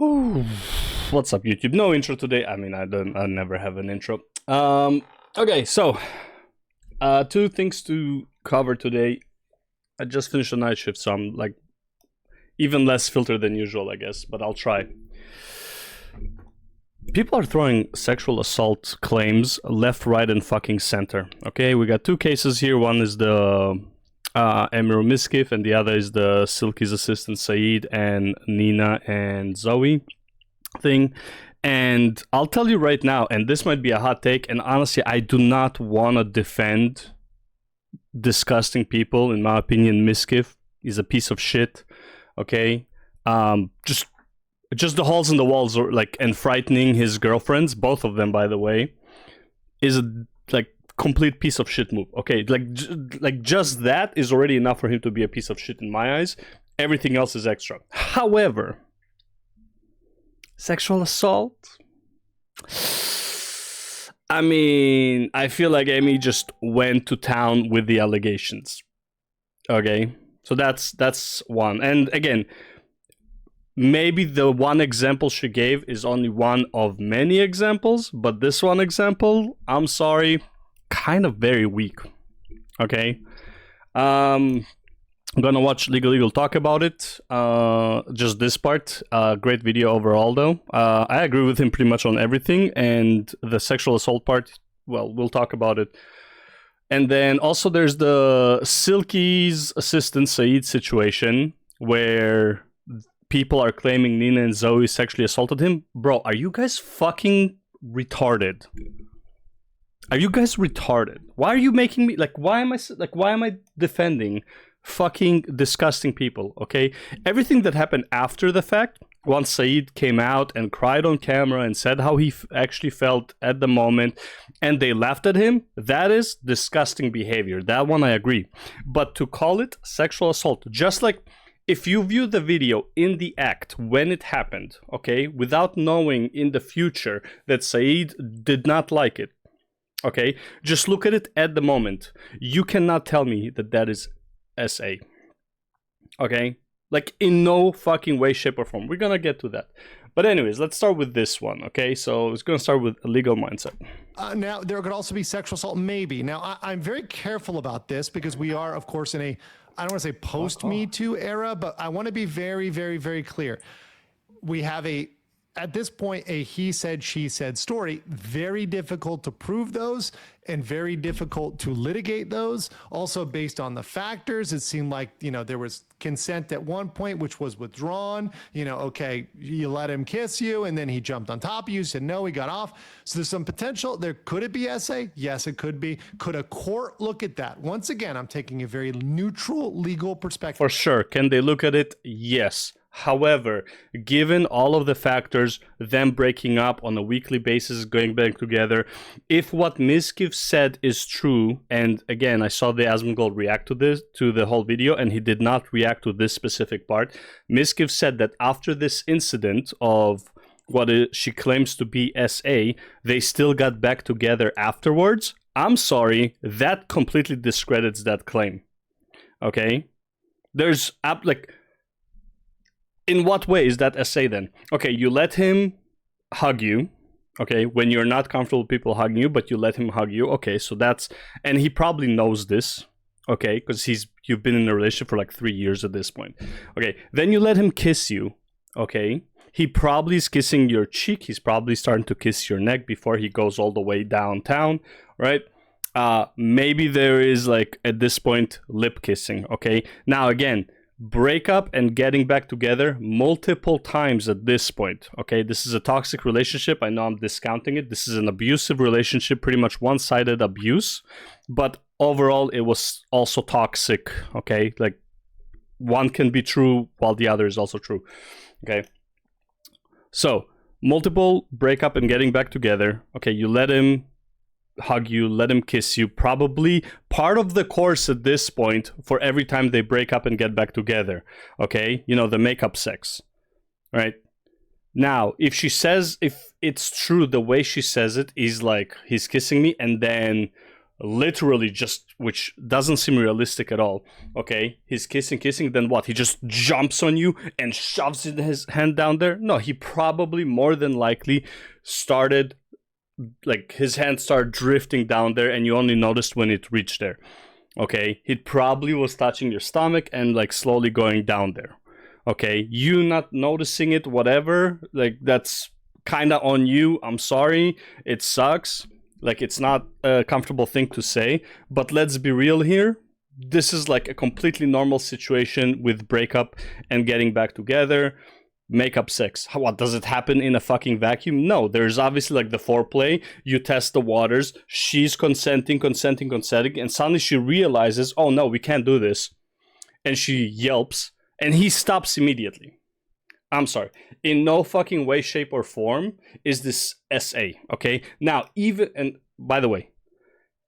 Ooh. What's up, YouTube? No intro today. I mean, I never have an intro. Okay, so two things to cover today. I just finished a night shift, so I'm like even less filtered than usual, I guess, but I'll try. People are throwing sexual assault claims left, right, and fucking center. Okay, we got two cases here. One is the Emir Miskif, and the other is the Silky's assistant Saeed and Nina and Zoe thing. And I'll tell you right now, and this might be a hot take, and honestly, I do not want to defend disgusting people. In my opinion, Miskif is a piece of shit. Okay, just the holes in the walls, or like, and frightening his girlfriends, both of them, by the way, is a like complete piece of shit move. Okay, like just that is already enough for him to be a piece of shit in my eyes. Everything else is extra. However, sexual assault, I mean, I feel like Amy just went to town with the allegations. Okay, so that's one. And again, maybe the one example she gave is only one of many examples, but this one example, I'm sorry, kind of very weak. Okay, I'm gonna watch Legal Eagle talk about it. Just this part. Great video overall, though. I agree with him pretty much on everything, and the sexual assault part, well, we'll talk about it. And then also there's the Silky's assistant Saeed situation where people are claiming Nina and Zoe sexually assaulted him. Bro, are you guys fucking retarded? Are you guys retarded? Why are you making me why am I defending fucking disgusting people? Okay, everything that happened after the fact, once Saeed came out and cried on camera and said how he actually felt at the moment, and they laughed at him, that is disgusting behavior. That one I agree. But to call it sexual assault, just like if you view the video in the act when it happened, okay, without knowing in the future that Saeed did not like it, okay, just look at it at the moment. You cannot tell me that that is SA. Okay? Like, in no fucking way, shape, or form. We're gonna get to that. But anyways, let's start with this one, okay? So it's gonna start with a legal mindset. Now, there could also be sexual assault, maybe. Now, I'm very careful about this because we are, of course, in a, I don't want to say post-Me Too era, but I want to be very, very, very clear. We have at this point, a he said, she said story. Very difficult to prove those and very difficult to litigate those. Also, based on the factors, it seemed like, there was consent at one point, which was withdrawn. Okay, you let him kiss you, and then he jumped on top of you, said no, he got off. So there's some potential. Could it be SA? Yes, it could be. Could a court look at that? Once again, I'm taking a very neutral legal perspective. For sure. Can they look at it? Yes. However, given all of the factors, them breaking up on a weekly basis, going back together, if what Miskif said is true, and again, I saw the Asmongold react to the whole video, and he did not react to this specific part. Miskif said that after this incident of what she claims to be SA, they still got back together afterwards. I'm sorry, that completely discredits that claim. Okay? There's in what way is that SA then? Okay, you let him hug you, okay, when you're not comfortable with people hugging you, but you let him hug you, okay, so that's, and he probably knows this, okay, because you've been in a relationship for like 3 years at this point. Okay, then you let him kiss you, okay, he probably is kissing your cheek, he's probably starting to kiss your neck before he goes all the way downtown, right? Maybe there is like, at this point, lip kissing, okay? Now again, break up and getting back together multiple times at this point. Okay, this is a toxic relationship. I know I'm discounting it. This is an abusive relationship, pretty much one-sided abuse, but overall it was also toxic. Okay, like one can be true while the other is also true. Okay, so multiple breakup and getting back together. Okay, you let him hug you, let him kiss you, probably part of the course at this point for every time they break up and get back together. Okay, the makeup sex, right? Now, if it's true, the way she says it is like, he's kissing me, and then literally just, which doesn't seem realistic at all. Okay, he's kissing, then what? He just jumps on you and shoves his hand down there? No, he probably more than likely started, like his hand started drifting down there and you only noticed when it reached there. Okay, he probably was touching your stomach and like slowly going down there. Okay, you not noticing it, whatever, like that's kind of on you. I'm sorry, it sucks. Like, it's not a comfortable thing to say, but let's be real here. This is like a completely normal situation with breakup and getting back together, makeup sex. What, does it happen in a fucking vacuum? No, there's obviously like the foreplay, you test the waters, she's consenting, and suddenly she realizes, oh no, we can't do this. And she yelps, and he stops immediately. I'm sorry. In no fucking way, shape, or form is this SA, okay? Now, and by the way,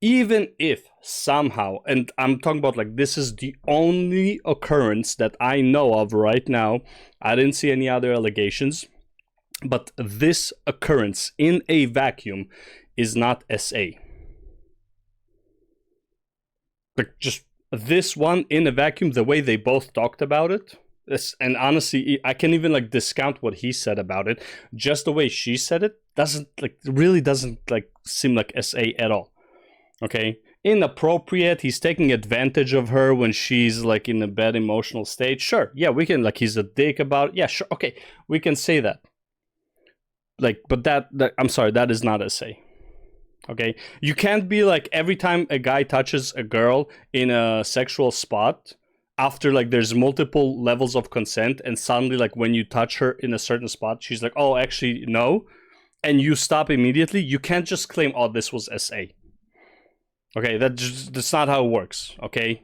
even if somehow, and I'm talking about like this is the only occurrence that I know of right now, I didn't see any other allegations, but this occurrence in a vacuum is not SA. Like, just this one in a vacuum, the way they both talked about it, and honestly, I can even like discount what he said about it. Just the way she said it doesn't seem like SA at all. Okay, inappropriate. He's taking advantage of her when she's like in a bad emotional state. Sure, yeah, we can, like, he's a dick about it. Yeah, sure, okay, we can say that. Like, but that I'm sorry, that is not SA. Okay, you can't be like every time a guy touches a girl in a sexual spot, after like there's multiple levels of consent, and suddenly like when you touch her in a certain spot, she's like, oh, actually no, and you stop immediately. You can't just claim, oh, this was SA. Okay, that's not how it works. Okay,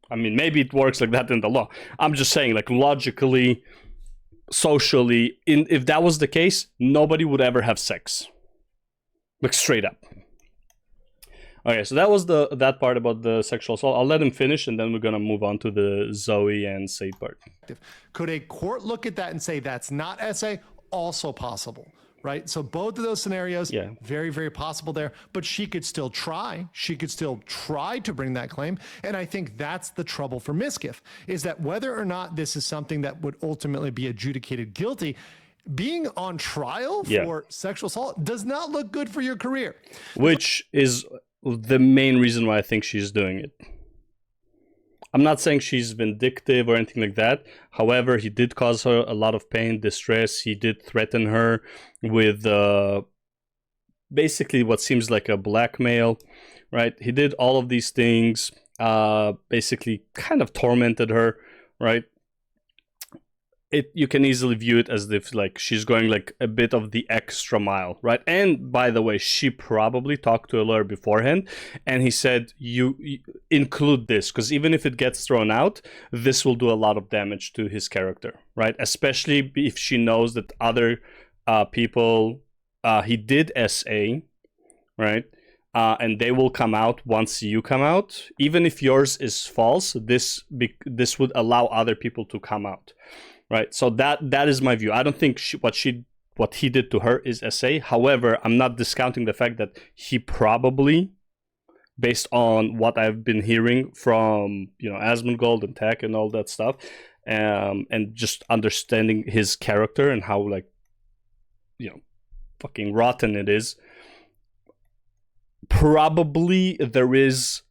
I mean, maybe it works like that in the law. I'm just saying, like, logically, socially, if that was the case, nobody would ever have sex, like, straight up. Okay, so that was that part about the sexual assault. I'll let him finish, and then we're gonna move on to the Zoe and Said part. Could a court look at that and say that's not SA? Also possible, right? So both of those scenarios, yeah, very, very possible there. But she could still try. She could still try to bring that claim. And I think that's the trouble for Mizkif, is that whether or not this is something that would ultimately be adjudicated guilty, being on trial for sexual assault does not look good for your career. Which is the main reason why I think she's doing it. I'm not saying she's vindictive or anything like that. However, he did cause her a lot of pain, distress. He did threaten her with basically what seems like a blackmail, right? He did all of these things, basically kind of tormented her, right? You can easily view it as if like she's going like a bit of the extra mile, right? And by the way, she probably talked to a lawyer beforehand, and he said, you include this, because even if it gets thrown out, this will do a lot of damage to his character, right? Especially if she knows that other people, he did SA, right? And they will come out once you come out. Even if yours is false, this would allow other people to come out. Right, so that is my view. I don't think what he did to her is SA. However, I'm not discounting the fact that he probably, based on what I've been hearing from Asmongold and Tech and all that stuff, and just understanding his character and how like fucking rotten it is. Probably there is,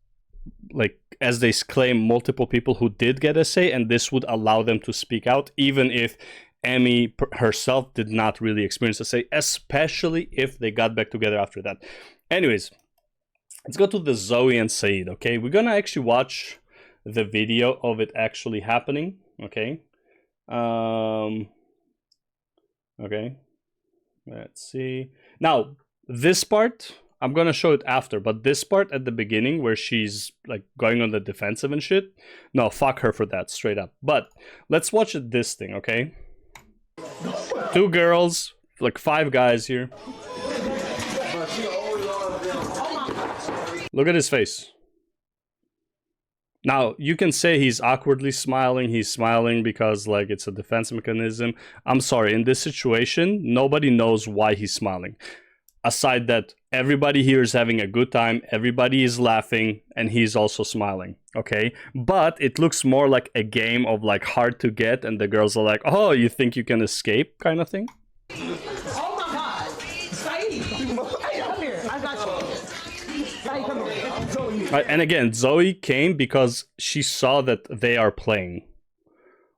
like, as they claim, multiple people who did get SA, and this would allow them to speak out, even if Emi herself did not really experience SA, especially if they got back together after that. Anyways, let's go to the Zoe and Said, okay? We're gonna actually watch the video of it actually happening, okay? Okay, let's see. Now, this part, I'm gonna show it after, but this part at the beginning where she's like going on the defensive and shit, no, fuck her for that, straight up. But let's watch this thing, okay? 2 girls, like 5 guys here. Look at his face. Now, you can say he's awkwardly smiling. He's smiling because like it's a defense mechanism. I'm sorry, in this situation, nobody knows why he's smiling. aside that everybody here is having a good time, everybody is laughing, and he's also smiling, okay? But it looks more like a game of like hard to get, and the girls are like, oh, you think you can escape kind of thing? Oh my God! Saeed! Hey, come here. I got you. Saeed, come here. Right, and again, Zoe came because she saw that they are playing,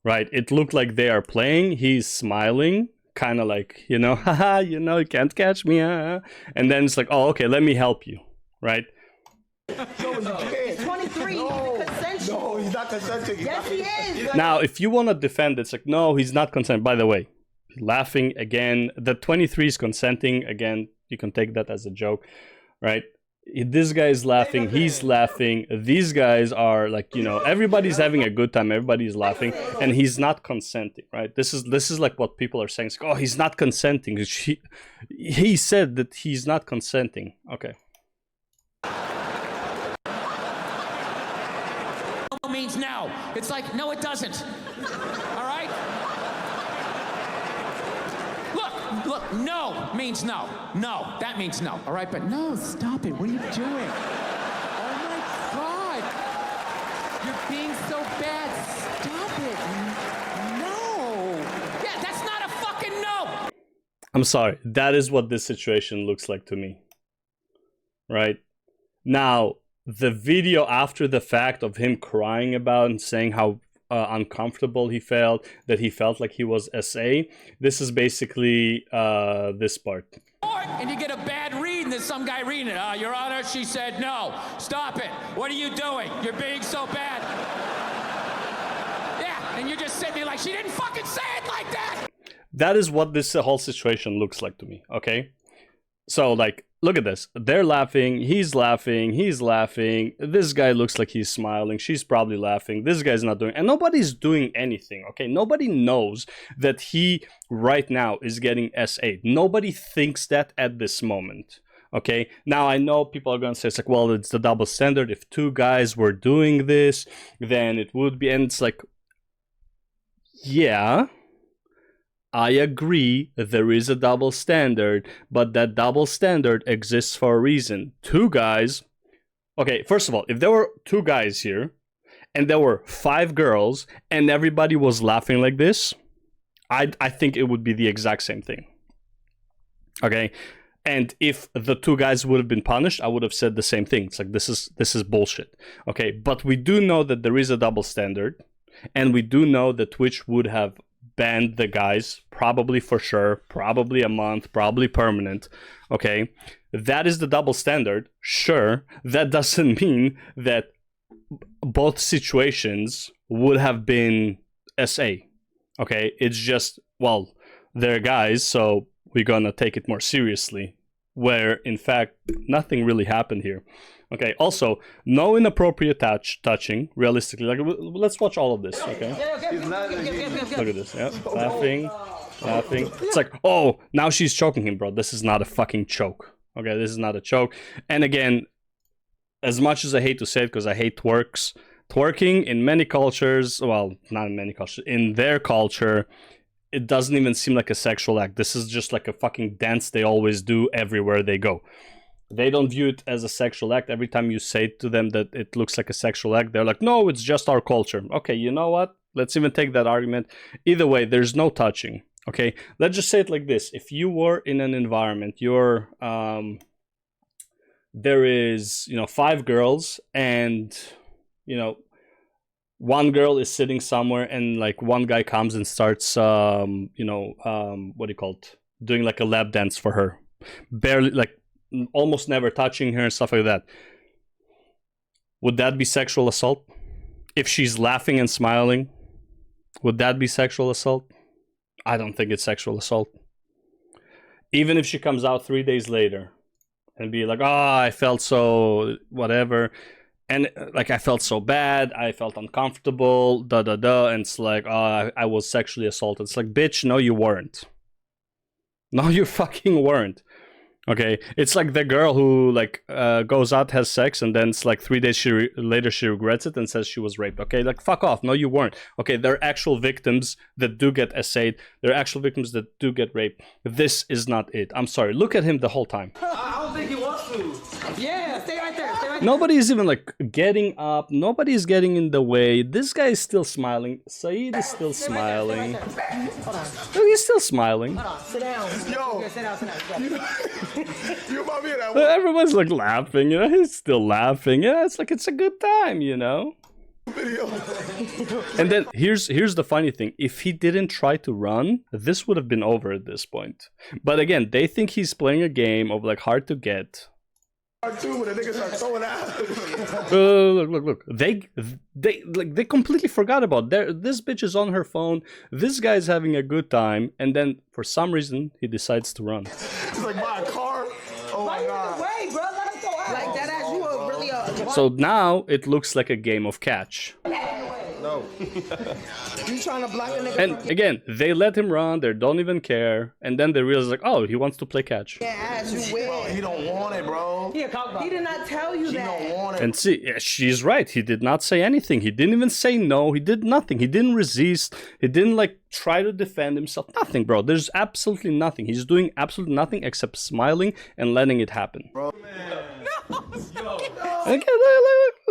right? It looked like they are playing. He's smiling, kind of like, you know, haha, you know, you can't catch me, and then it's like, oh, okay, let me help you, right? He's 23. He's consensual. No, he's not consenting. Yes, he is. Now, if you want to defend, it's like, no, he's not consenting. By the way, laughing again. The 23 is consenting again. You can take that as a joke, right? This guy is laughing. He's laughing. These guys are like, you know, everybody's having a good time. Everybody's laughing, and he's not consenting, right? This is like what people are saying. It's like, oh, he's not consenting. He said that he's not consenting. Okay. Means no. It's like, no, it doesn't. All right? Look, no means no. No, that means no. All right, but no, stop it. What are you doing? Oh my God. You're being so bad. Stop it. No. Yeah, that's not a fucking no. I'm sorry. That is what this situation looks like to me. Right? Now, the video after the fact of him crying about and saying how uncomfortable he felt, that he felt like he was SA, this is basically this part. And you get a bad read, and there's some guy reading it. Your Honor, she said no. Stop it. What are you doing? You're being so bad. Yeah, and you're just sitting there like, she didn't fucking say it like that. That is what this whole situation looks like to me, okay? So, like, look at this. They're laughing. He's laughing. He's laughing. This guy looks like he's smiling. She's probably laughing. This guy's not doing... And nobody's doing anything, okay? Nobody knows that he, right now, is getting S8. Nobody thinks that at this moment, okay? Now, I know people are going to say, it's like, well, it's the double standard. If two guys were doing this, then it would be... And it's like, yeah... I agree there is a double standard, but that double standard exists for a reason. Two guys... Okay, first of all, if there were two guys here, and there were 5 girls, and everybody was laughing like this, I think it would be the exact same thing. Okay? And if the 2 guys would have been punished, I would have said the same thing. It's like, this is bullshit. Okay, but we do know that there is a double standard, and we do know that Twitch would have banned the guys, probably for sure, probably a month, probably permanent, okay? That is the double standard, sure. That doesn't mean that both situations would have been SA, okay? It's just, well, they're guys, so we're gonna take it more seriously, where, in fact, nothing really happened here. Okay, also, no inappropriate touching, realistically. Like, let's watch all of this, okay? Look at this, yeah. Laughing. It's like, oh, now she's choking him, bro. This is not a fucking choke. Okay, this is not a choke. And again, as much as I hate to say it, because I hate twerking in many cultures, well, not in many cultures, in their culture, it doesn't even seem like a sexual act. This is just like a fucking dance they always do everywhere they go. They don't view it as a sexual act. Every time you say to them that it looks like a sexual act, they're like, no, it's just our culture. Okay, you know what? Let's even take that argument. Either way, there's no touching. Okay, let's just say it like this. If you were in an environment, there is, 5 girls, and, one girl is sitting somewhere, and like one guy comes and starts, what do you call it? Doing like a lap dance for her. Barely, like, almost never touching her and stuff like that. Would that be sexual assault? If she's laughing and smiling, would that be sexual assault? I don't think it's sexual assault. Even if she comes out 3 days later and be like, oh, I felt so whatever, and like I felt so bad, I felt uncomfortable, and it's like, oh, I was sexually assaulted. It's like, bitch, no, you weren't. No, you fucking weren't. Okay, it's like the girl who like goes out, has sex, and then it's like 3 days later she regrets it and says she was raped. Okay, like fuck off. No, you weren't. Okay, there are actual victims that do get essayed. There are actual victims that do get raped. This is not it. I'm sorry. Look at him the whole time. I don't think he wants to. Yeah, stay right there. Stay right there. Nobody is even like getting up. Nobody is getting in the way. This guy is still smiling. Saeed is still smiling. Hold on. Look, he's still smiling. Hold on. Sit down. Yo. Okay, sit down. Sit down. You remind me of that one. Everyone's like laughing, you know. He's still laughing. Yeah, it's like it's a good time, you know. Video. And then here's the funny thing. If he didn't try to run, this would have been over at this point. But again, they think he's playing a game of like hard to get. Part two, when the niggas start throwing out. Look. They completely forgot about this bitch is on her phone. This guy's having a good time, and then for some reason he decides to run. It's like buy a car. Oh Why my you god. wait, bro? Let us go out. Like that ass, you are really a. So now it looks like a game of catch. No. You trying to block a nigga? And again, they let him run. They don't even care. And then they realize like, oh, he wants to play catch. ass, you weird. He don't want it, bro. He did not tell you He that. don't want it. And see, yeah, she's right. He did not say anything. He didn't even say no. He did nothing. He didn't resist. He didn't like try to defend himself. Nothing, bro. There's absolutely nothing. He's doing absolutely nothing except smiling and letting it happen. Bro. Okay,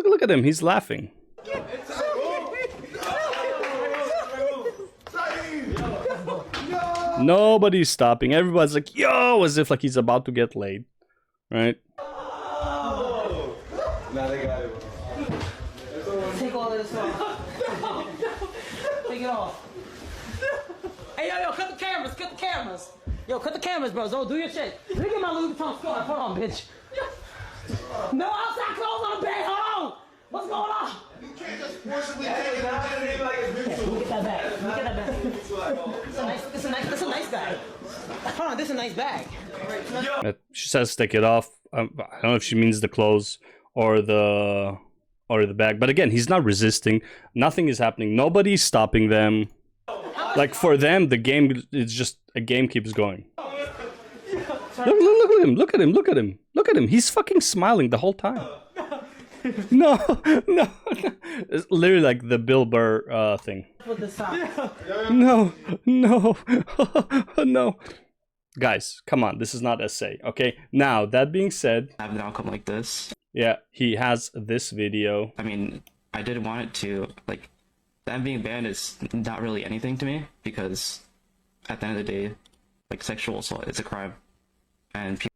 look at him. He's laughing. Nobody's stopping. Everybody's like, yo, as if like he's about to get laid. Right? Now they got it. Take all of this off. Take it off. Hey, yo, cut the cameras. Cut the cameras. Yo, cut the cameras, bro. Zo, do your shit. Look at my Louis Vuitton scarf. Hold on, bitch. No outside clothes on the bed. Hold on. What's going on? You can't just forcibly take it out and like it's mutual. Look at that bag. Look at that bag. This is a nice bag. Hold on, this is a nice bag. She says take it off. I don't know if she means the clothes or the bag. But again, he's not resisting. Nothing is happening. Nobody's stopping them. Like for them, the game is just a game keeps going. Look at him. Look at him. Look at him. Look at him. He's fucking smiling the whole time. No. It's literally like the Bill Burr thing. With the sock. No. No. Guys, come on. This is not essay. Okay. Now, that being said, have an outcome like this. yeah, he has this video. I mean, I did want it to, like, them being banned is not really anything to me, because at the end of the day, like, sexual assault is a crime. And people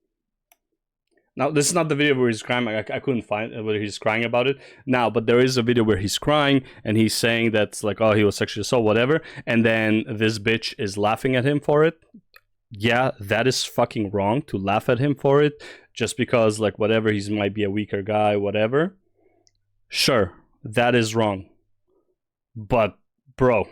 Now, this is not the video where he's crying. I couldn't find whether he's crying about it now, but there is a video where he's crying and he's saying that's like, oh, he was sexually assaulted, whatever. And then this bitch is laughing at him for it. Yeah, that is fucking wrong to laugh at him for it just because, like, whatever, he might be a weaker guy, whatever. Sure, that is wrong. But, bro,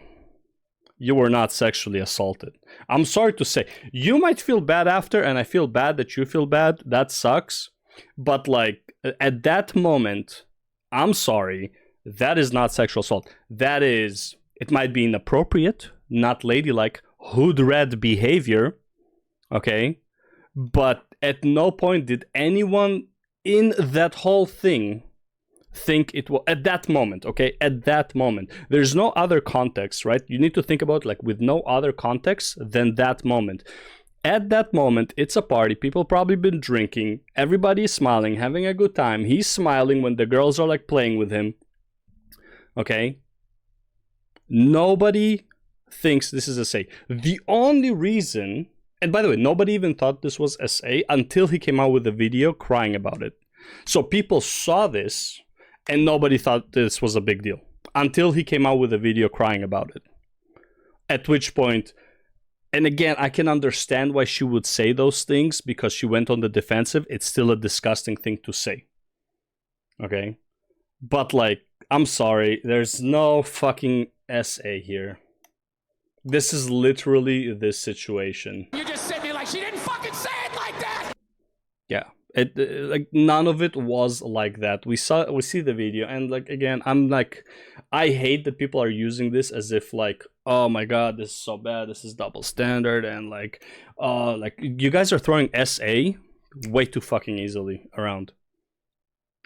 you were not sexually assaulted. I'm sorry to say, you might feel bad after, and I feel bad that you feel bad. That sucks. But, like, at that moment, I'm sorry, that is not sexual assault. That is, it might be inappropriate, not ladylike, hood-red behavior. Okay, but at no point did anyone in that whole thing think it was at that moment. Okay, at that moment, there's no other context, right? You need to think about like with no other context than that moment. At that moment, it's a party. People probably been drinking. Everybody is smiling, having a good time. He's smiling when the girls are like playing with him. Okay, nobody thinks this is SA. The only reason. And by the way, nobody even thought this was SA until he came out with a video crying about it. So people saw this and nobody thought this was a big deal until he came out with a video crying about it. At which point, and again, I can understand why she would say those things because she went on the defensive. It's still a disgusting thing to say. Okay? But like, I'm sorry, there's no fucking SA here. This is literally this situation. You're just sitting there like, she didn't fucking say it like that! Yeah, it like none of it was like that. We see the video, and like again, I'm like, I hate that people are using this as if like, oh my god, this is so bad, this is double standard, and like you guys are throwing SA way too fucking easily around.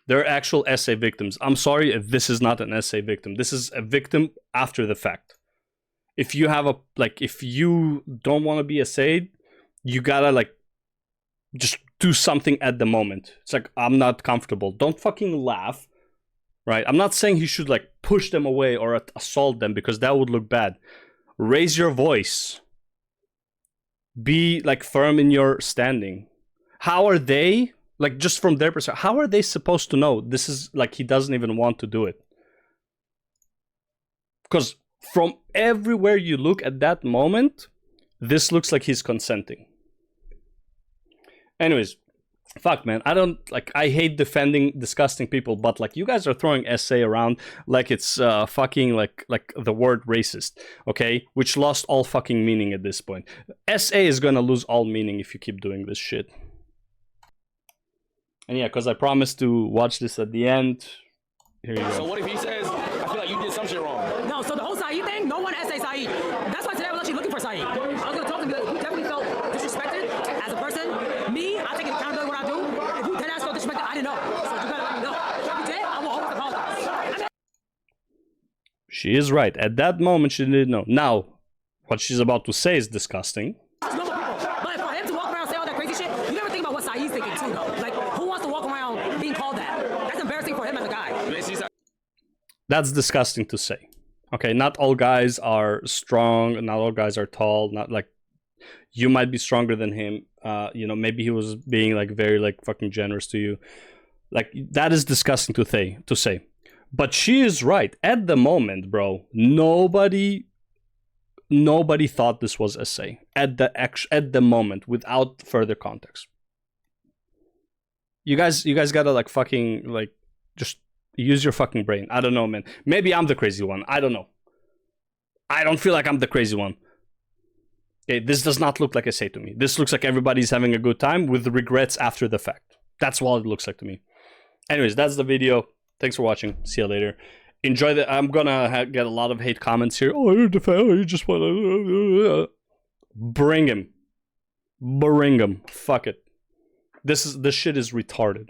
They're actual SA victims. I'm sorry, this is not an SA victim. This is a victim after the fact. If you have a, like, if you don't want to be SA'd, you gotta, like, just do something at the moment. It's like, I'm not comfortable. Don't fucking laugh, right? I'm not saying you should, like, push them away or assault them, because that would look bad. Raise your voice. Be, like, firm in your standing. How are they, like, just from their perspective, how are they supposed to know this is, like, he doesn't even want to do it? Because from everywhere you look at that moment, this looks like he's consenting. Anyways, fuck, man. I don't, like, I hate defending disgusting people, but, like, you guys are throwing SA around like it's fucking, like the word racist, okay? Which lost all fucking meaning at this point. SA is gonna lose all meaning if you keep doing this shit. And yeah, because I promised to watch this at the end. Here you So go. what if he says, I feel like you did some shit wrong? No, so the whole Saeed thing, no one SA Saeed. That's why today I was actually looking for Saeed. I was going to talk to him, be like, you definitely felt disrespected as a person. Me, I take accountability what I do. If you dead ass felt disrespected, I didn't know. So you gotta let me know. If you did, I will always apologize. She is right. At that moment, she didn't know. Now, what she's about to say is disgusting. It's normal people. But for him to walk around and say all that crazy shit, you never think about what Saeed's thinking too, though. Like, who wants to walk around being called that? That's embarrassing for him as a guy. That's disgusting to say. Okay, not all guys are strong, not all guys are tall, not like you might be stronger than him. You know, maybe he was being like very like fucking generous to you. Like, that is disgusting to say. But she is right. At the moment, bro, nobody thought this was SA at the moment without further context. You guys gotta like fucking like just use your fucking brain. I don't know, man. Maybe I'm the crazy one. I don't know. I don't feel like I'm the crazy one. Okay, this does not look like SA to me. This looks like everybody's having a good time with regrets after the fact. That's what it looks like to me. Anyways, that's the video. Thanks for watching. See you later. Enjoy the. I'm gonna get a lot of hate comments here. Oh, you're defending. You just want to. Bring him. Bring him. Fuck it. This shit is retarded.